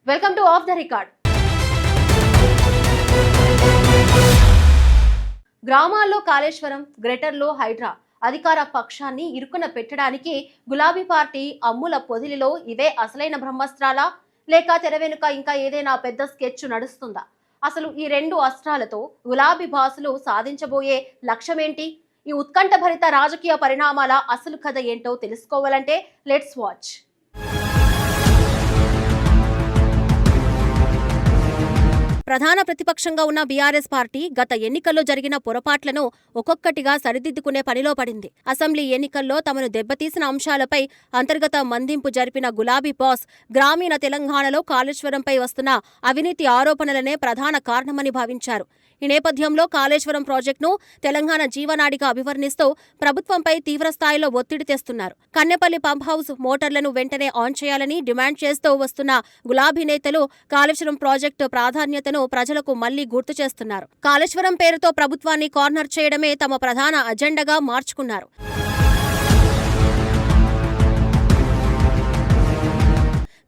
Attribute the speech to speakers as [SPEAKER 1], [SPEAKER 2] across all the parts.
[SPEAKER 1] Welcome to of the record. గ్రామాల్లో కాళేశ్వరం, గ్రేటర్లో హైడ్రా అధికార పక్షాన్ని ఇరుకున పెట్టడానికి గులాబీ పార్టీ అమ్ముల పొదిలిలో ఇవే అసలైన బ్రహ్మాస్త్రాలా, లేక తెర వెనుక ఇంకా ఏదైనా పెద్ద స్కెచ్ నడుస్తుందా? అసలు ఈ రెండు అస్త్రాలతో గులాబీ బాసులు సాధించబోయే లక్ష్యమేంటి? ఈ ఉత్కంఠభరిత రాజకీయ పరిణామాల అసలు కథ ఏంటో తెలుసుకోవాలంటే లెట్స్ వాచ్. ప్రధాన ప్రతిపక్షంగా ఉన్న బీఆర్ఎస్ పార్టీ గత ఎన్నికల్లో జరిగిన పొరపాట్లను ఒక్కొక్కటిగా సరిదిద్దుకునే పనిలో పడింది. అసెంబ్లీ ఎన్నికల్లో తమను దెబ్బతీసిన అంశాలపై అంతర్గత మందింపు జరిపిన గులాబీ బాస్ గ్రామీణ తెలంగాణలో కాళేశ్వరంపై వస్తున్న అవినీతి ఆరోపణలనే ప్రధాన కారణమని భావించారు. ఈ నేపథ్యంలో కాళేశ్వరం ప్రాజెక్టును తెలంగాణ జీవనాడిగా అభివర్ణిస్తూ ప్రభుత్వంపై తీవ్రస్థాయిలో ఒత్తిడి తెస్తున్నారు. కన్నెపల్లి పంప్ హౌస్ మోటార్లను వెంటనే ఆన్ చేయాలని డిమాండ్ చేస్తూ వస్తున్న గులాబీ నేతలు కాళేశ్వరం ప్రాజెక్టు ప్రాధాన్యతను ప్రజలకు మళ్లీ గుర్తు చేస్తున్నారు. కాళేశ్వరం పేరుతో ప్రభుత్వాన్ని కార్నర్ చేయడమే తమ ప్రధాన అజెండాగా మార్చుకున్నారు.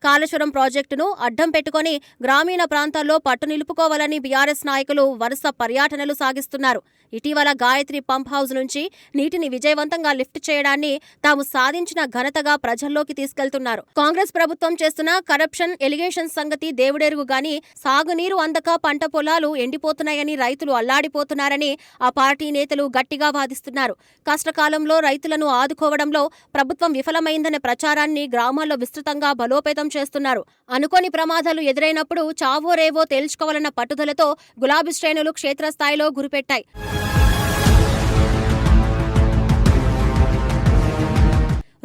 [SPEAKER 1] కాళేశ్వరం ప్రాజెక్టును అడ్డం పెట్టుకుని గ్రామీణ ప్రాంతాల్లో పట్టు నిలుపుకోవాలని బీఆర్ఎస్ నాయకులు వరుస పర్యటనలు సాగిస్తున్నారు. ఇటీవల గాయత్రి పంప్ హౌస్ నుంచి నీటిని విజయవంతంగా లిఫ్ట్ చేయడాన్ని తాము సాధించిన ఘనతగా ప్రజల్లోకి తీసుకెళ్తున్నారు. కాంగ్రెస్ ప్రభుత్వం చేస్తున్న కరప్షన్ ఎలిగేషన్స్ సంగతి దేవుడెరుగు గాని సాగునీరు అందక పంట పొలాలు ఎండిపోతున్నాయని రైతులు అల్లాడిపోతున్నారని ఆ పార్టీ నేతలు గట్టిగా వాదిస్తున్నారు. కష్టకాలంలో రైతులను ఆదుకోవడంలో ప్రభుత్వం విఫలమైందనే ప్రచారాన్ని గ్రామాల్లో విస్తృతంగా బలోపేతం చేస్తున్నారు. అనుకోని ప్రమాదాలు ఎదురైనప్పుడు చావో రేవో తేల్చుకోవాలన్న పట్టుదలతో గులాబీ శ్రేణులు క్షేత్రస్థాయిలో గురిపెట్టాయి.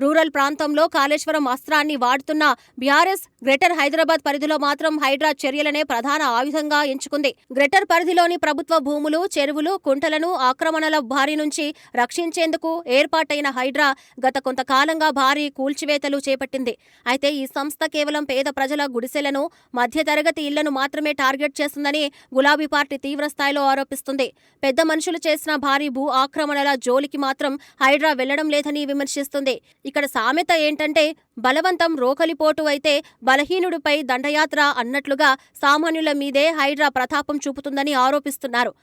[SPEAKER 1] రూరల్ ప్రాంతంలో కాళేశ్వరం అస్త్రాన్ని వాడుతున్న బీఆర్ఎస్ గ్రేటర్ హైదరాబాద్ పరిధిలో మాత్రం హైడ్రా చర్యలనే ప్రధాన ఆయుధంగా ఎంచుకుంది. గ్రేటర్ పరిధిలోని ప్రభుత్వ భూములు, చెరువులు, కుంటలను ఆక్రమణల బారి నుంచి రక్షించేందుకు ఏర్పాటైన హైడ్రా గత కొంతకాలంగా భారీ కూల్చివేతలు చేపట్టింది. అయితే ఈ సంస్థ కేవలం పేద ప్రజల గుడిసెలను, మధ్యతరగతి ఇళ్లను మాత్రమే టార్గెట్ చేస్తుందని గులాబీ పార్టీ తీవ్రస్థాయిలో ఆరోపిస్తుంది. పెద్ద మనుషులు చేసిన భారీ భూ ఆక్రమణల జోలికి మాత్రం హైడ్రా వెళ్లడం లేదని విమర్శిస్తుంది. ఇక్కడ సామెత ఏంటంటే బలవంతం రోకలిపోటు అయితే బలహీనుడిపై దండయాత్ర అన్నట్లుగా సామాన్యుల మీదే హైడ్రా ప్రతాపం చూపుతుందని ఆరోపిస్తున్నారు.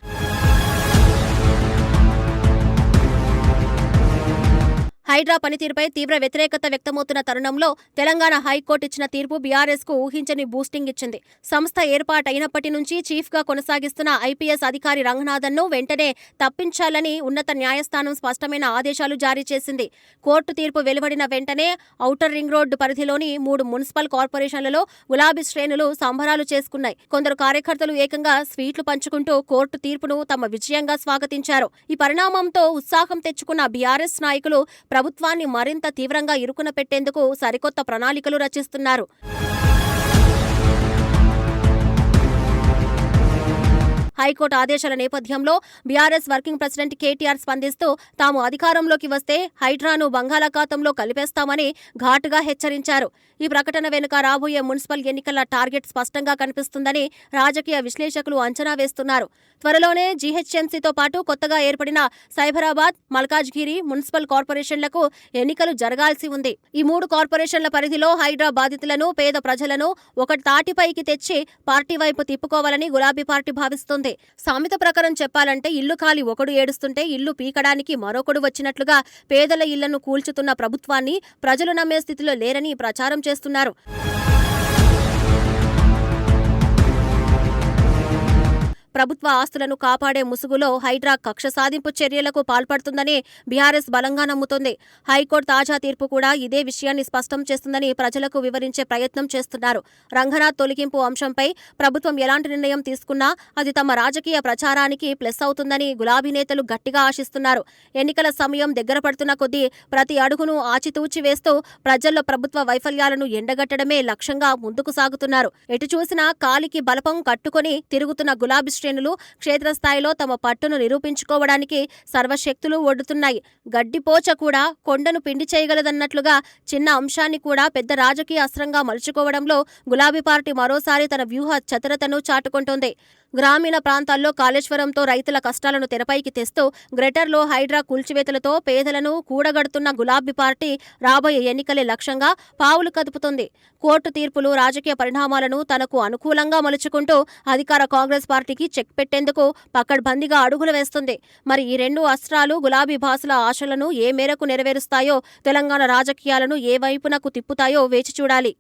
[SPEAKER 1] హైడ్రా పనితీరుపై తీవ్ర వ్యతిరేకత వ్యక్తమవుతున్న తరుణంలో తెలంగాణ హైకోర్టు ఇచ్చిన తీర్పు బీఆర్ఎస్ కు ఊహించని బూస్టింగ్ ఇచ్చింది. సంస్థ ఏర్పాటైనప్పటి నుంచి చీఫ్ గా కొనసాగిస్తున్న ఐపీఎస్ అధికారి రంగనాథన్ ను వెంటనే తప్పించాలని ఉన్నత న్యాయస్థానం స్పష్టమైన ఆదేశాలు జారీ చేసింది. కోర్టు తీర్పు వెలువడిన వెంటనే ఔటర్ రింగ్ రోడ్డు పరిధిలోని 3 మున్సిపల్ కార్పొరేషన్లలో గులాబీ శ్రేణులు సంబరాలు చేసుకున్నాయి. కొందరు కార్యకర్తలు ఏకంగా స్వీట్లు పంచుకుంటూ కోర్టు తీర్పును తమ విజయంగా స్వాగతించారు. ఈ పరిణామంతో ఉత్సాహం తెచ్చుకున్న బీఆర్ఎస్ నాయకులు ప్రభుత్వాన్ని మరింత తీవ్రంగా ఇరుకున పెట్టేందుకు సరికొత్త ప్రణాళికలు రచిస్తున్నారు. హైకోర్టు ఆదేశాల నేపథ్యంలో బీఆర్ఎస్ వర్కింగ్ ప్రెసిడెంట్ కేటీఆర్ స్పందిస్తూ తాము అధికారంలోకి వస్తే హైడ్రాను బంగాళాఖాతంలో కలిపేస్తామని ఘాటుగా హెచ్చరించారు. ఈ ప్రకటన వెనుక రాబోయే మున్సిపల్ ఎన్నికల టార్గెట్ స్పష్టంగా కనిపిస్తుందని రాజకీయ విశ్లేషకులు అంచనా వేస్తున్నారు. త్వరలోనే జీహెచ్ఎంసీతో పాటు కొత్తగా ఏర్పడిన సైబరాబాద్, మల్కాజ్గిరి మున్సిపల్ కార్పొరేషన్లకు ఎన్నికలు జరగాల్సి ఉంది. ఈ 3 కార్పొరేషన్ల పరిధిలో హైడ్రా బాధితులను, పేద ప్రజలను ఒక తాటిపైకి తెచ్చి పార్టీ వైపు తిప్పుకోవాలని గులాబీ పార్టీ భావిస్తోంది. సామెత ప్రకారం చెప్పాలంటే ఇల్లు కాలి ఒకడు ఏడుస్తుంటే ఇల్లు పీకడానికి మరొకడు వచ్చినట్లుగా పేదల ఇళ్లను కూల్చుతున్న ప్రభుత్వాన్ని ప్రజలు నమ్మే స్థితిలో లేరని ప్రచారం చేస్తున్నారు. ప్రభుత్వ ఆస్తులను కాపాడే ముసుగులో హైడ్రా కక్ష సాధింపు చర్యలకు పాల్పడుతుందని బీఆర్ఎస్ బలంగా నమ్ముతోంది. హైకోర్టు తాజా తీర్పు కూడా ఇదే విషయాన్ని స్పష్టం చేస్తుందని ప్రజలకు వివరించే ప్రయత్నం చేస్తున్నారు. రంగనాథ్ తొలగింపు అంశంపై ప్రభుత్వం ఎలాంటి నిర్ణయం తీసుకున్నా అది తమ రాజకీయ ప్రచారానికి ప్లస్ అవుతుందని గులాబీ నేతలు గట్టిగా ఆశిస్తున్నారు. ఎన్నికల సమయం దగ్గర పడుతున్న కొద్దీ ప్రతి అడుగును ఆచితూచి వేస్తూ ప్రజల్లో ప్రభుత్వ వైఫల్యాలను ఎండగట్టడమే లక్ష్యంగా ముందుకు సాగుతున్నారు. ఎటు చూసినా కాలికి బలపం కట్టుకుని తిరుగుతున్న గులాబీ శ్రేణులు క్షేత్రస్థాయిలో తమ పట్టును నిరూపించుకోవడానికి సర్వశక్తులు ఒడ్డుతున్నాయి. గడ్డిపోచ కూడా కొండను పిండి చేయగలదన్నట్లుగా చిన్న అంశాన్ని కూడా పెద్ద రాజకీయ అస్త్రంగా మలుచుకోవడంలో గులాబీ పార్టీ మరోసారి తన వ్యూహ చతురతను చాటుకుంటోంది. గ్రామీణ ప్రాంతాల్లో కాళేశ్వరంతో రైతుల కష్టాలను తెరపైకి తెస్తూ గ్రేటర్లో హైడ్రా కూల్చివేతలతో పేదలను కూడగడుతున్న గులాబీ పార్టీ రాబోయే ఎన్నికలే లక్ష్యంగా పావులు కదుపుతుంది. కోర్టు తీర్పులు, రాజకీయ పరిణామాలను తనకు అనుకూలంగా మలుచుకుంటూ అధికార కాంగ్రెస్ పార్టీకి చెక్ పెట్టేందుకు పకడ్బందీగా అడుగులు వేస్తుంది. మరి ఈ రెండు అస్త్రాలు గులాబీ బాసుల ఆశలను ఏ మేరకు నెరవేరుస్తాయో, తెలంగాణ రాజకీయాలను ఏ వైపునకు తిప్పుతాయో వేచి చూడాలి.